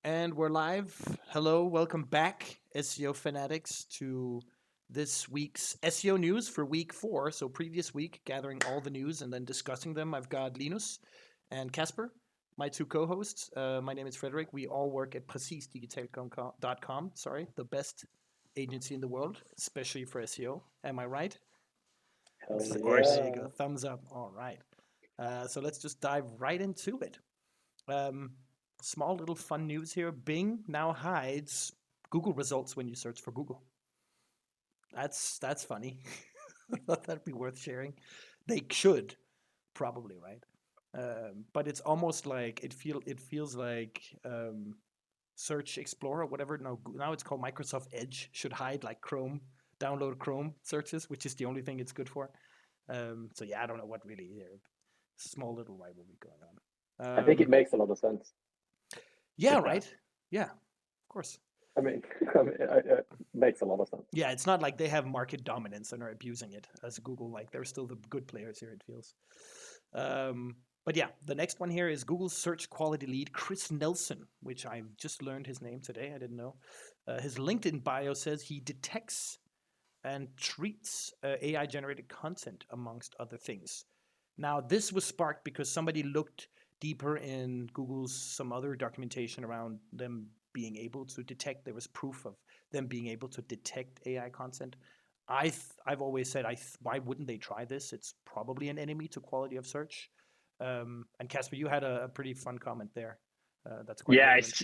And we're live. Hello, welcome back, SEO fanatics, to this week's SEO news for week 4. So, previous week, gathering all the news and then discussing them. I've got Linus and Casper, my two co hosts. My name is Frederick. We all work at PrecieseDigital.com. Sorry, the best agency in the world, especially for SEO. Am I right? Hell Of course. There you go. yeah. Thumbs up. All right. So, let's just dive right into it. Um, Small little fun news here. Bing now hides Google results when you search for Google. That's funny. I thought that'd be worth sharing. They should probably, right? But it's almost like it feels like Search Explorer, whatever. No, now it's called Microsoft Edge. Should hide like Chrome, download Chrome searches, which is the only thing it's good for. So yeah, I don't know what really here. Small little rivalry going on. I think it makes a lot of sense. Yeah, It does. right. Yeah, of course. I mean, it makes a lot of sense. Yeah, it's not like they have market dominance and are abusing it as Google. Like they're still the good players here, it feels. But yeah, the next one here is Google's search quality lead, Chris Nelson, which I just learned his name today. I didn't know. His LinkedIn bio says he detects and treats AI generated content, amongst other things. Now, this was sparked because somebody looked deeper in Google's some other documentation around them being able to detect. There was proof of them being able to detect AI content. I've always said why wouldn't they try this? It's probably an enemy to quality of search. And Casper, you had a pretty fun comment there. That's quite Yeah, relevant.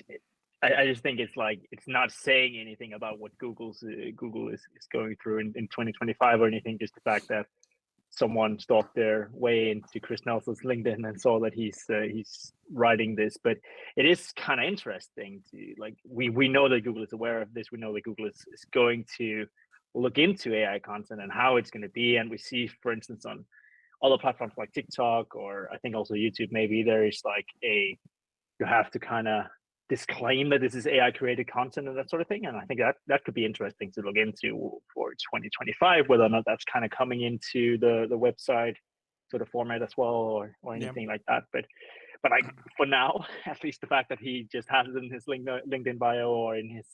I just think it's not saying anything about what Google is going through in 2025 or anything. Just the fact that someone stalked their way into Chris Nelson's LinkedIn and saw that he's writing this. But it is kind of interesting to like we know that Google is aware of this. We know that Google is going to look into AI content and how it's going to be. And we see, for instance, on other platforms like TikTok or I think also YouTube, maybe there is like you have to kind of disclaim that this is AI created content and that sort of thing. And I think that could be interesting to look into for 2025, whether or not that's kind of coming into the website sort of format as well or Yeah. anything like that. But I, for now, at least the fact that he just has it in his LinkedIn bio or in his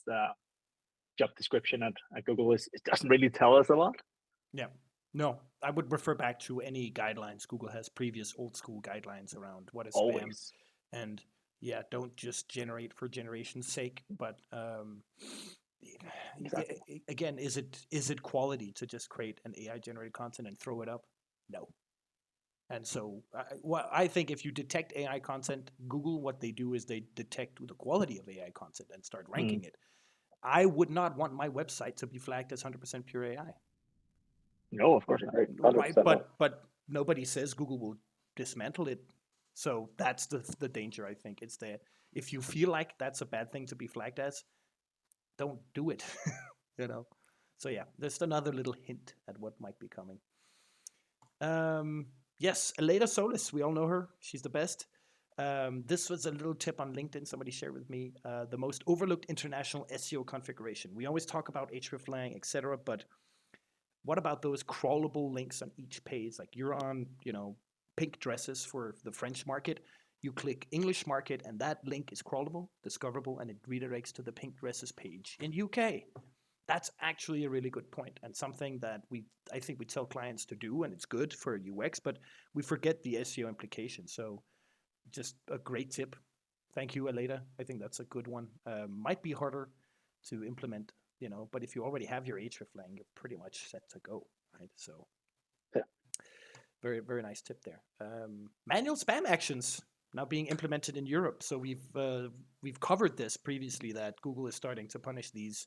job description at Google it doesn't really tell us a lot. Yeah. No, I would refer back to any guidelines. Google has previous old school guidelines around what is spam. Always. And yeah, don't just generate for generation's sake, but Exactly. again, is it quality to just create an AI generated content and throw it up? No. And so, I think if you detect AI content, Google, what they do is they detect the quality of AI content and start ranking it. I would not want my website to be flagged as 100% pure AI. No, of course I not. agree. Right, 100% no. but nobody says Google will dismantle it. So that's the danger. I think it's the if you feel like that's a bad thing to be flagged as, don't do it. you know. So yeah, just another little hint at what might be coming. Yes, Aleyda Solis. We all know her. She's the best. This was a little tip on LinkedIn somebody shared with me. The most overlooked international SEO configuration. We always talk about hreflang, etc., but what about those crawlable links on each page? Like you're on, pink dresses for the French market. You click English market, and that link is crawlable, discoverable, and it redirects to the pink dresses page in UK. That's actually a really good point and something that I think we tell clients to do, and it's good for UX, but we forget the SEO implications. So, just a great tip. Thank you, Aleyda. I think that's a good one. Might be harder to implement, but if you already have your hreflang, you're pretty much set to go, right? So, Yeah. very, very nice tip there. Manual spam actions now being implemented in Europe. So we've covered this previously that Google is starting to punish these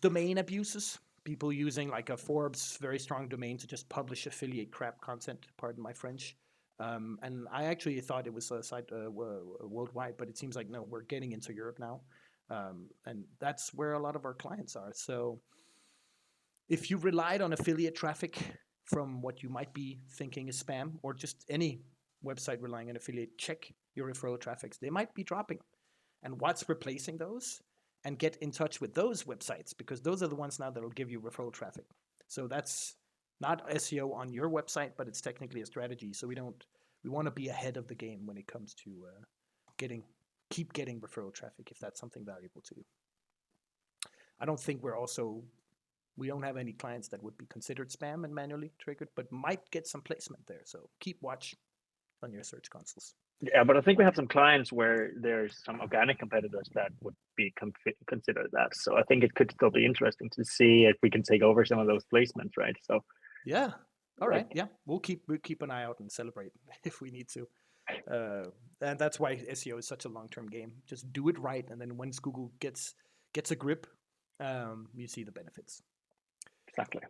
domain abuses. People using like a Forbes very strong domain to just publish affiliate crap content. Pardon my French. And I actually thought it was a site worldwide, but it seems like no, we're getting into Europe now, and that's where a lot of our clients are. So if you relied on affiliate traffic from what you might be thinking is spam, or just any website relying on affiliate, check your referral traffics. They might be dropping. And what's replacing those? And get in touch with those websites because those are the ones now that will give you referral traffic. So that's not SEO on your website, but it's technically a strategy. So we want to be ahead of the game when it comes to getting keep getting referral traffic if that's something valuable to you. I don't think we don't have any clients that would be considered spam and manually triggered, but might get some placement there. So keep watch on your search consoles. Yeah, but I think we have some clients where there's some organic competitors that would be considered that. So I think it could still be interesting to see if we can take over some of those placements, right? So yeah, all right, yeah, we'll keep an eye out and celebrate if we need to. And that's why SEO is such a long-term game. Just do it right, and then once Google gets a grip, you see the benefits. Exactly.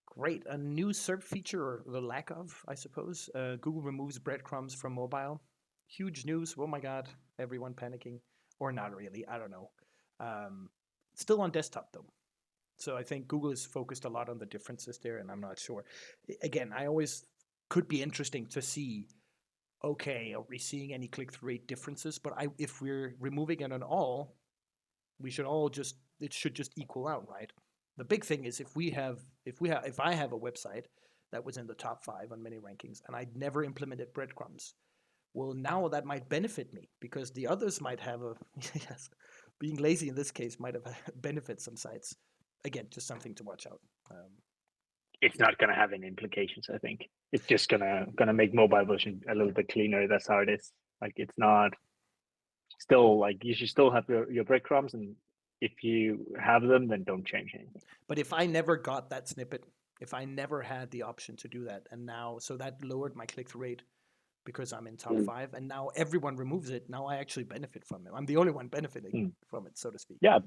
Great. A new SERP feature, or the lack of, I suppose. Google removes breadcrumbs from mobile. Huge news. Oh my God. Everyone panicking. Or not really. I don't know. Still on desktop, though. So I think Google is focused a lot on the differences there, and I'm not sure. Again, I always could be interesting to see, okay, are we seeing any click-through rate differences? But if we're removing it on all, it should just equal out, right? The big thing is if I have a website that was in the top 5 on many rankings and I'd never implemented breadcrumbs, well, now that might benefit me because the others might have yes, being lazy in this case might have benefit some sites. Again, just something to watch out. It's not going to have any implications. I think it's just gonna make mobile version a little bit cleaner. That's how it is. Like it's not still like you should still have your breadcrumbs, and if you have them, then don't change anything. But if I never got that snippet, if I never had the option to do that, and now so that lowered my click-through rate because I'm in top 5, and now everyone removes it. Now I actually benefit from it. I'm the only one benefiting from it, so to speak. Yeah,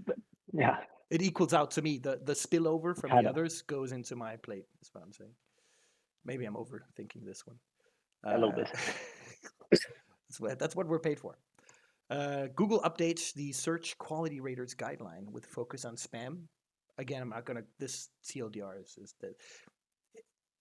it equals out to me. The spillover from the others goes into my plate. Is what I'm saying. Maybe I'm overthinking this one. A little bit. That's what we're paid for. Google updates the search quality raters guideline with focus on spam. Again, I'm not gonna. This TLDR is that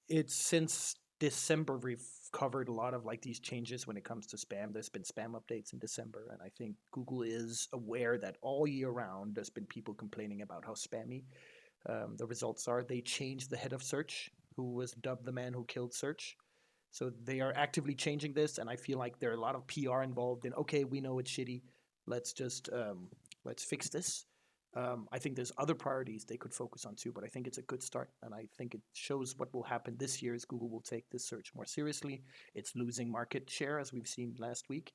it's since December we've covered a lot of like these changes when it comes to spam. There's been spam updates in December, and I think Google is aware that all year round there's been people complaining about how spammy the results are. They changed the head of search, who was dubbed the man who killed search. So they are actively changing this, and I feel like there are a lot of PR involved in, okay, we know it's shitty. Let's just let's fix this. I think there's other priorities they could focus on too, but I think it's a good start, and I think it shows what will happen this year is Google will take this search more seriously. It's losing market share, as we've seen last week,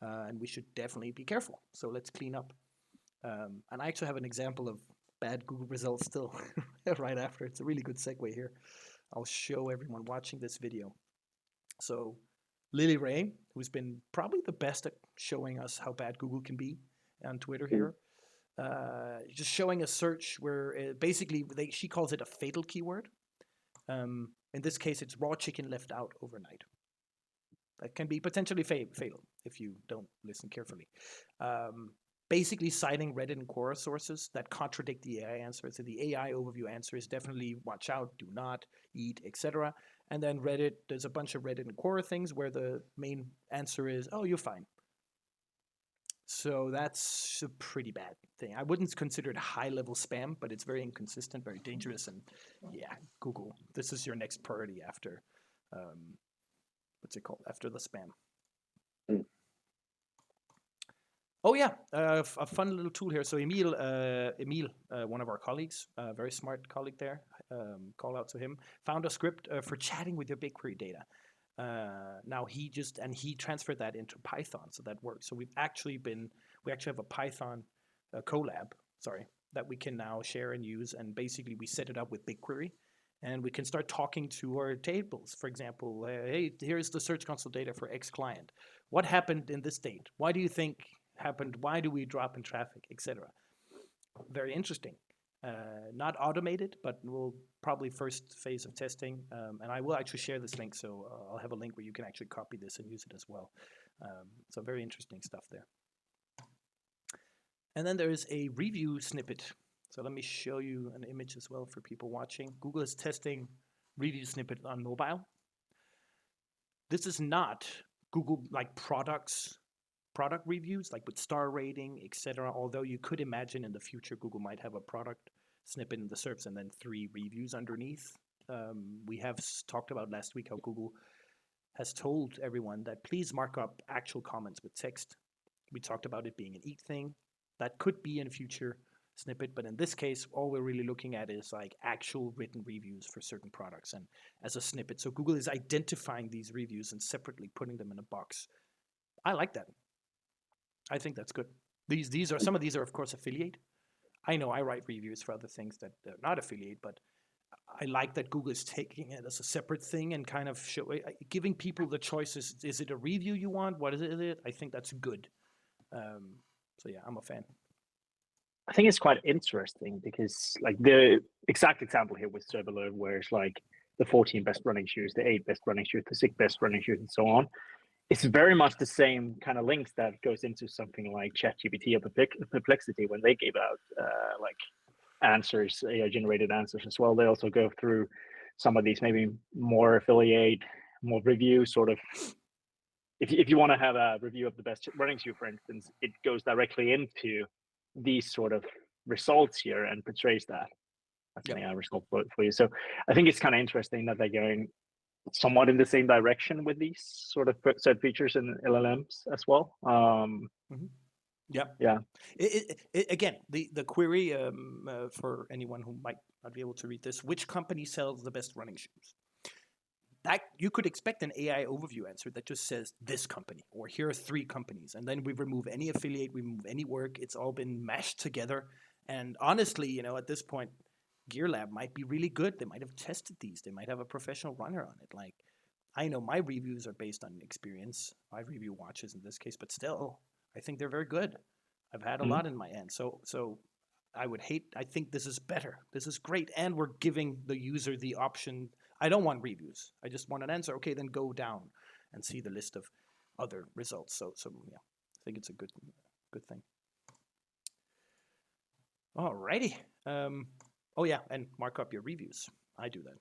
and we should definitely be careful. So let's clean up. And I actually have an example of bad Google results still right after. It's a really good segue here. I'll show everyone watching this video. So Lily Ray, who's been probably the best at showing us how bad Google can be on Twitter here, just showing a search where basically she calls it a fatal keyword. In this case, it's raw chicken left out overnight. That can be potentially fatal if you don't listen carefully. Basically citing Reddit and Quora sources that contradict the AI answer. So the AI overview answer is definitely watch out, do not, eat, etc. And then Reddit, there's a bunch of Reddit and Quora things where the main answer is, oh, you're fine. So that's a pretty bad thing. I wouldn't consider it high-level spam, but it's very inconsistent, very dangerous. And yeah, Google, this is your next priority after, what's it called, after the spam. Oh yeah, a fun little tool here. So Emil, one of our colleagues, a very smart colleague there, call out to him, found a script for chatting with your BigQuery data. Now he transferred that into Python, so that works. So we actually have a Python collab, that we can now share and use, and basically we set it up with BigQuery, and we can start talking to our tables. For example, hey, here's the Search Console data for X client. What happened in this date? Why do you think happened? Why do we drop in traffic, etc.? Very interesting. Not automated, but we'll probably first phase of testing. And I will actually share this link, so I'll have a link where you can actually copy this and use it as well. So very interesting stuff there. And then there is a review snippet. So let me show you an image as well for people watching. Google is testing review snippet on mobile. This is not Google like product reviews, like with star rating, etc. Although you could imagine in the future Google might have a product snippet in the SERPs and then 3 reviews underneath. We have talked about last week how Google has told everyone that please mark up actual comments with text. We talked about it being an eat thing. That could be in a future snippet, but in this case, all we're really looking at is like actual written reviews for certain products and as a snippet. So Google is identifying these reviews and separately putting them in a box. I like that. I think that's good. These are some of these are of course affiliate. I know I write reviews for other things that are not affiliate, but I like that Google is taking it as a separate thing and kind of giving people the choices. Is it a review you want? What is it? I think that's good. So yeah, I'm a fan. I think it's quite interesting because like the exact example here with Serverlove, where it's like the 14 best running shoes, the 8 best running shoes, the 6 best running shoes, and so on. It's very much the same kind of links that goes into something like ChatGPT or Perplexity when they gave out like answers, AI generated answers as well. They also go through some of these maybe more affiliate, more review sort of. If you want to have a review of the best running shoe, for instance, it goes directly into these sort of results here and portrays that as an AI result for you. So I think it's kind of interesting that they're going somewhat in the same direction with these sort of set features in LLMs as well. Yeah. Again, the query for anyone who might not be able to read this: which company sells the best running shoes? That you could expect an AI overview answer that just says this company, or here are 3 companies, and then we remove any affiliate, we remove any work. It's all been mashed together. And honestly, at this point, Gear Lab might be really good. They might have tested these. They might have a professional runner on it. Like, I know my reviews are based on experience. I review watches in this case, but still, I think they're very good. I've had a lot in my end. So I think this is better. This is great. And we're giving the user the option. I don't want reviews. I just want an answer. Okay, then go down and see the list of other results. So yeah, I think it's a good thing. Alrighty. Oh yeah, and mark up your reviews. I do that.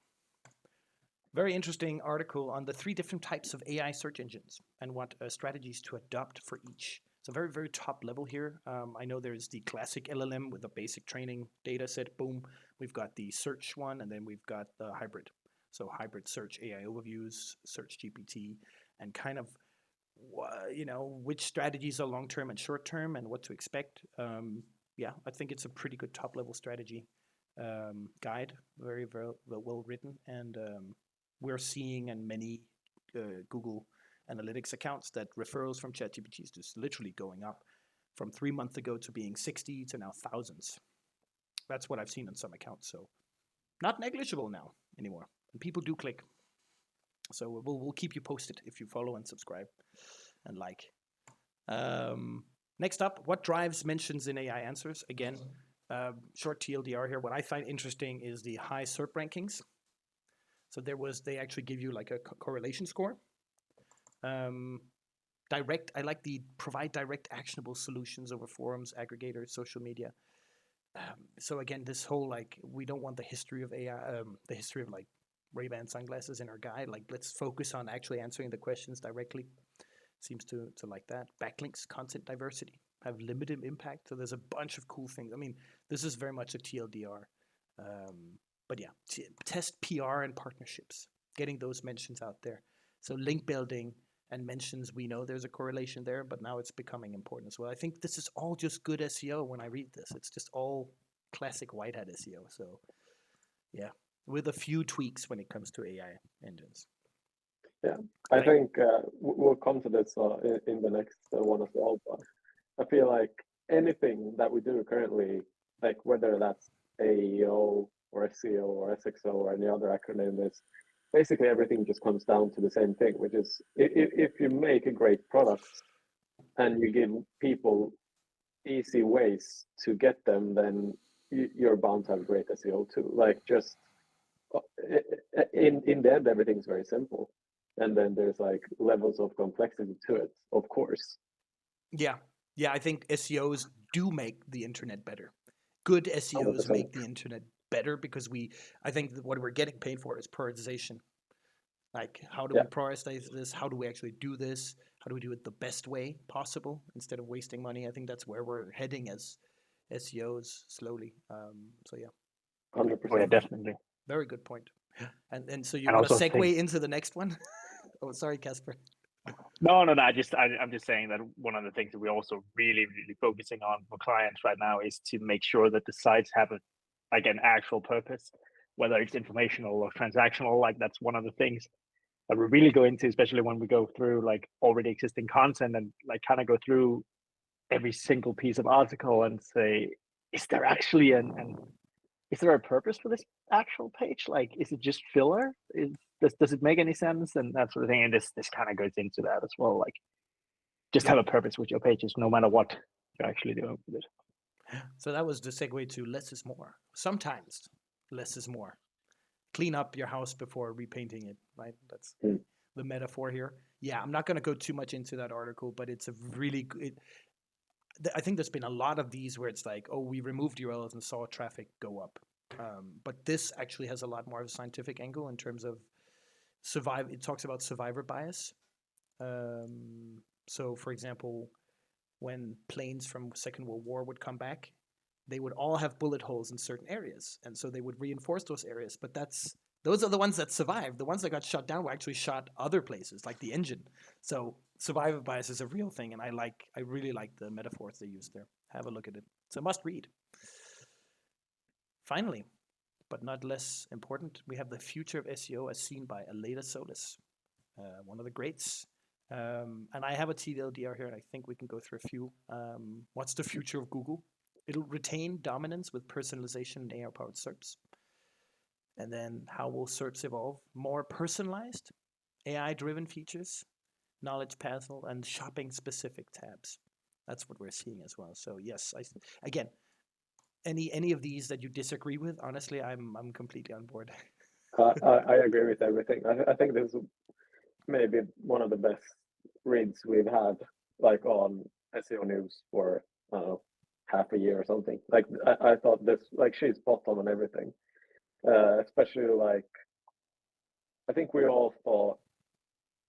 Very interesting article on the 3 different types of AI search engines and what strategies to adopt for each. It's a very, very top level here. I know there's the classic LLM with a basic training data set. Boom. We've got the search one, and then we've got the hybrid. So hybrid search AI overviews, search GPT, and kind of, which strategies are long-term and short-term and what to expect. Yeah, I think it's a pretty good top-level strategy guide, very, very well written. And we're seeing in many Google Analytics accounts that referrals from ChatGPT is just literally going up from 3 months ago to being 60 to now thousands. That's what I've seen in some accounts. So not negligible now anymore. And people do click. So we'll keep you posted if you follow and subscribe and like. Next up, what drives mentions in AI answers? Again, short TLDR here. What I find interesting is the high SERP rankings. So they actually give you like a correlation score. I like the provide direct actionable solutions over forums, aggregators, social media. So again, this whole like, we don't want the history of AI, the history of like Ray-Ban sunglasses in our guide. Like, let's focus on actually answering the questions directly. Seems to like that. Backlinks, content diversity have limited impact. So there's a bunch of cool things. I mean, this is very much a TLDR. But yeah, test PR and partnerships, getting those mentions out there. So link building and mentions, we know there's a correlation there, but now it's becoming important as well. I think this is all just good SEO when I read this. It's just all classic white hat SEO. So yeah, with a few tweaks when it comes to AI engines. Yeah, I think we'll come to this in the next one as well. But I feel like anything that we do currently, like whether that's AEO or SEO or SXO or any other acronym, is basically everything just comes down to the same thing, which is if you make a great product and you give people easy ways to get them, then you're bound to have great SEO too. Like, just in the end, everything's very simple. And then there's like levels of complexity to it, of course. Yeah. I think SEOs do make the internet better. Good SEOs 100%. make the internet better because I think what we're getting paid for is prioritization. Like, how do we prioritize this? How do we actually do this? How do we do it the best way possible instead of wasting money? I think that's where we're heading as SEOs slowly. So yeah. 100%. Oh, yeah, definitely. Very good point. And so you And want to also segue into the next one? Oh, sorry, Casper. No. I'm just saying that one of the things that we're also really focusing on for clients right now is to make sure that the sites have an actual purpose, whether it's informational or transactional. Like that's one of the things that we really go into, especially when we go through like already existing content and like kind of go through every single piece of article and say, is there actually is there a purpose for this actual page? Like, is it just filler? Does it make any sense? And that sort of thing. And this kind of goes into that as well. Like, just have a purpose with your pages, no matter what you're actually doing with it. So that was the segue to less is more. Sometimes less is more. Clean up your house before repainting it, right? That's the metaphor here. Yeah, I'm not going to go too much into that article, but it's a really good. I think there's been a lot of these where it's like, oh, we removed URLs and saw traffic go up. But this actually has a lot more of a scientific angle in terms of it talks about survivor bias. So, for example, when planes from Second World War would come back, they would all have bullet holes in certain areas, and so they would reinforce those areas. But those are the ones that survived. The ones that got shot down were actually shot other places, like the engine. So survivor bias is a real thing, and I really like the metaphors they use there. Have a look at it. It's a must read. Finally, but not less important, we have the future of SEO as seen by Aleyda Solis, one of the greats. And I have a TLDR here, and I think we can go through a few. What's the future of Google? It'll retain dominance with personalization and AI-powered SERPs. And then how will SERPs evolve? More personalized, AI-driven features, knowledge panel, and shopping-specific tabs. That's what we're seeing as well. So yes, again, any of these that you disagree with, honestly, I'm completely on board. I agree with everything. I think this is maybe one of the best reads we've had, like on SEO news for I don't know, half a year or something. Like I thought this, like she's spot on everything. Especially like I think we all thought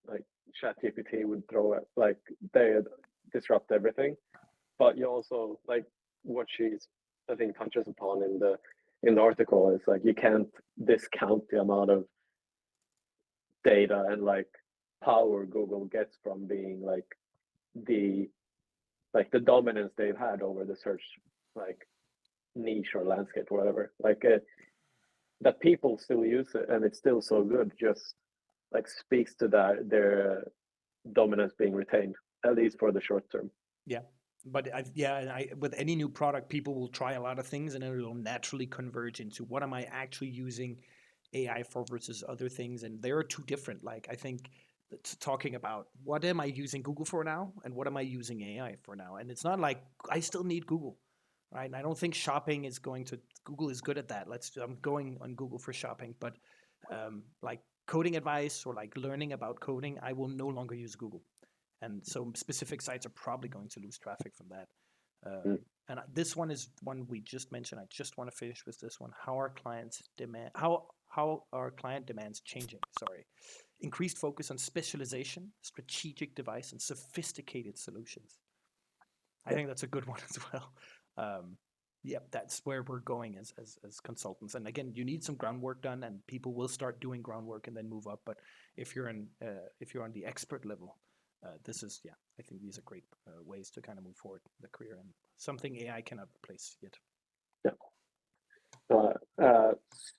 like ChatGPT would throw it, like they'd disrupt everything. But you also like what she's I think touches upon in the article is like you can't discount the amount of data and like power Google gets from being like the dominance they've had over the search like niche or landscape or whatever. Like that people still use it and it's still so good just like speaks to their dominance being retained, at least for the short term. Yeah. But with any new product, people will try a lot of things, and it will naturally converge into what am I actually using AI for versus other things. And there are two different. Like I think talking about what am I using Google for now, and what am I using AI for now. And it's not like I still need Google, right? And I don't think shopping is going to. Google is good at that. I'm going on Google for shopping, but like coding advice or like learning about coding, I will no longer use Google. And so specific sites are probably going to lose traffic from that. And this one is one we just mentioned. I just want to finish with this one. How are clients demand? How are client demands changing? Sorry, increased focus on specialization, strategic device, and sophisticated solutions. I think that's a good one as well. Yep, that's where we're going as consultants. And again, you need some groundwork done, and people will start doing groundwork and then move up. But if you're on the expert level, this is I think these are great ways to kind of move forward in the career and something AI cannot replace yet. Yeah,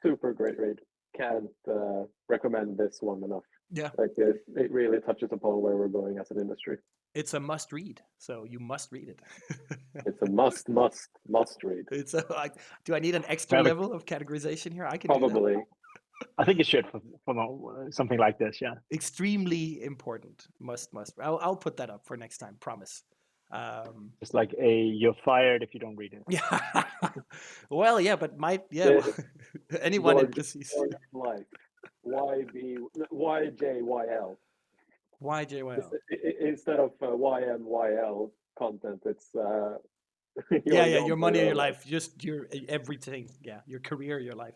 super great read. Can't recommend this one enough. Yeah, like it really touches upon where we're going as an industry. It's a must read, so you must read it. It's a must read. It's like, do I need an extra level of categorization here? I can probably. do that. I think it should for something like this. Yeah, extremely important. Must. I'll put that up for next time. Promise. It's like you're fired if you don't read it. Yeah. Well, yeah, but anyone in disease. Life. YJYL. YJYL. Instead of YMYL content, it's your money, your life, just your everything. Yeah, your career, your life.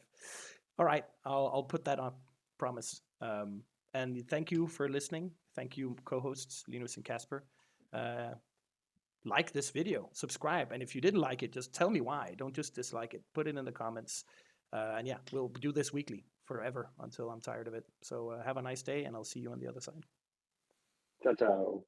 All right, I'll put that on. Promise. And thank you for listening. Thank you, co-hosts Linus and Casper. Like this video, subscribe, and if you didn't like it, just tell me why. Don't just dislike it. Put it in the comments. And yeah, we'll do this weekly forever until I'm tired of it. So have a nice day, and I'll see you on the other side. Ciao, ciao.